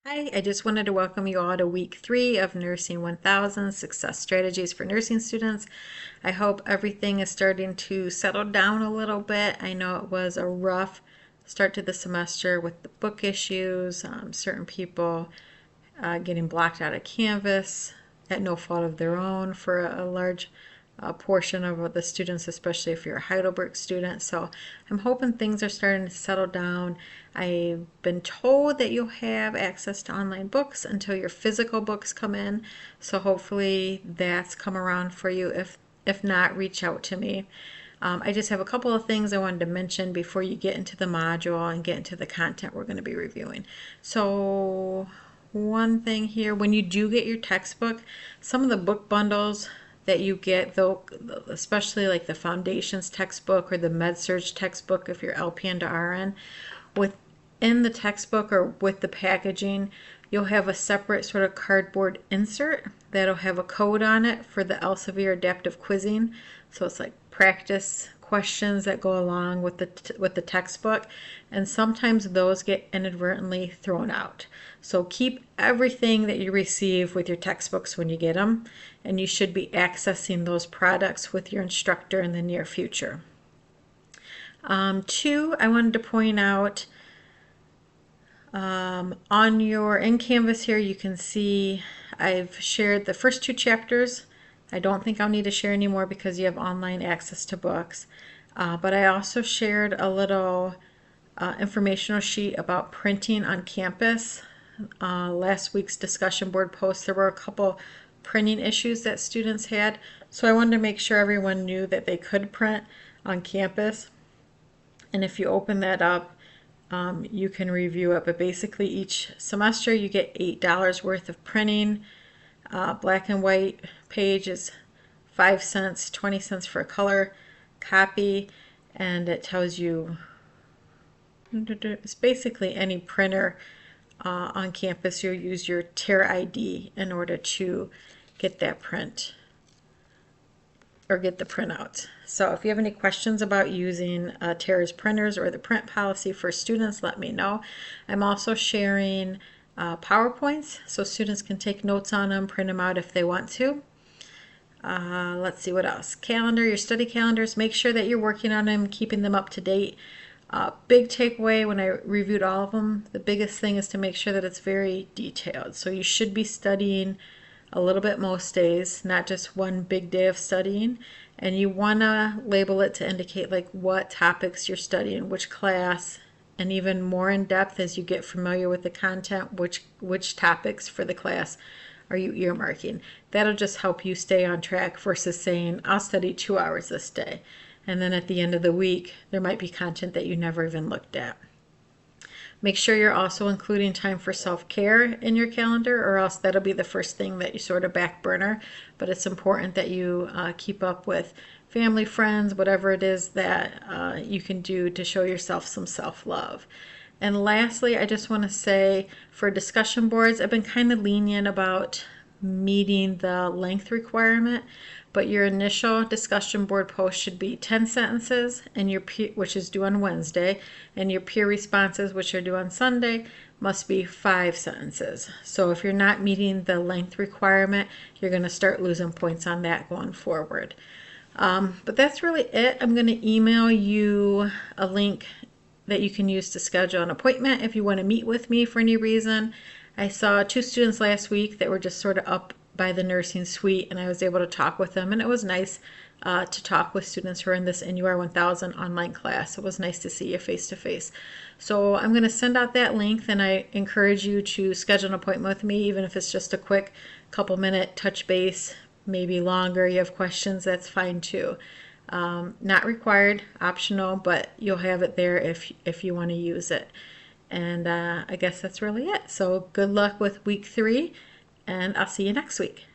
Hi, I just wanted to welcome you all to week 3 of Nursing 1000 Success Strategies for Nursing Students. I hope everything is starting to settle down a little bit. I know it was a rough start to the semester with the book issues, certain people getting blocked out of Canvas at no fault of their own for a large portion of the students, especially if you're a Heidelberg student. So I'm hoping things are starting to settle down. I've been told that you'll have access to online books until your physical books come in. So hopefully that's come around for you. If not, reach out to me. I just have a couple of things I wanted to mention before you get into the module and get into the content we're going to be reviewing. So one thing here, when you do get your textbook, some of the book bundles that you get, though, especially like the Foundations textbook or the MedSurg textbook if you're LPN to RN, within the textbook or with the packaging, you'll have a separate sort of cardboard insert that'll have a code on it for the Elsevier adaptive quizzing. So it's like practice questions that go along with the textbook, and sometimes those get inadvertently thrown out. So keep everything that you receive with your textbooks when you get them, and you should be accessing those products with your instructor in the near future. Two, I wanted to point out on your in Canvas here, you can see I've shared the first 2 chapters. I don't think I'll need to share anymore because you have online access to books. But I also shared a little informational sheet about printing on campus. Last week's discussion board post, there were a couple printing issues that students had. So I wanted to make sure everyone knew that they could print on campus. And if you open that up, you can review it. But basically each semester you get $8 worth of printing. Black and white page is 5 cents, 20 cents for a color copy, and it tells you it's basically any printer on campus. You'll use your TARE ID in order to get that print or get the printouts. So if you have any questions about using TARE's printers or the print policy for students, let me know. I'm also sharing PowerPoints so students can take notes on them, print them out if they want to. Let's see what else. Calendar, your study calendars, make sure that you're working on them, keeping them up to date. Big takeaway when I reviewed all of them, the biggest thing is to make sure that it's very detailed. So you should be studying a little bit most days, not just one big day of studying. And you want to label it to indicate like what topics you're studying, which class, and even more in depth as you get familiar with the content, which topics for the class are you earmarking. That'll just help you stay on track versus saying, I'll study 2 hours this day. And then at the end of the week, there might be content that you never even looked at. Make sure you're also including time for self-care in your calendar, or else that'll be the first thing that you sort of back burner. But it's important that you keep up with family, friends, whatever it is that you can do to show yourself some self-love. And lastly, I just want to say for discussion boards, I've been kind of lenient about meeting the length requirement, but your initial discussion board post should be 10 sentences, and your peer, which is due on Wednesday, and your peer responses, which are due on Sunday, must be 5 sentences. So if you're not meeting the length requirement, you're going to start losing points on that going forward. But that's really it. I'm going to email you a link that you can use to schedule an appointment if you want to meet with me for any reason. I saw 2 students last week that were just sort of up by the nursing suite, and I was able to talk with them, and it was nice to talk with students who are in this NUR 1000 online class. It was nice to see you face to face. So I'm going to send out that link, and I encourage you to schedule an appointment with me, even if it's just a quick couple minute touch base, maybe longer. You have questions, that's fine too. Not required, optional, but you'll have it there if you want to use it. And I guess that's really it. So good luck with week 3, and I'll see you next week.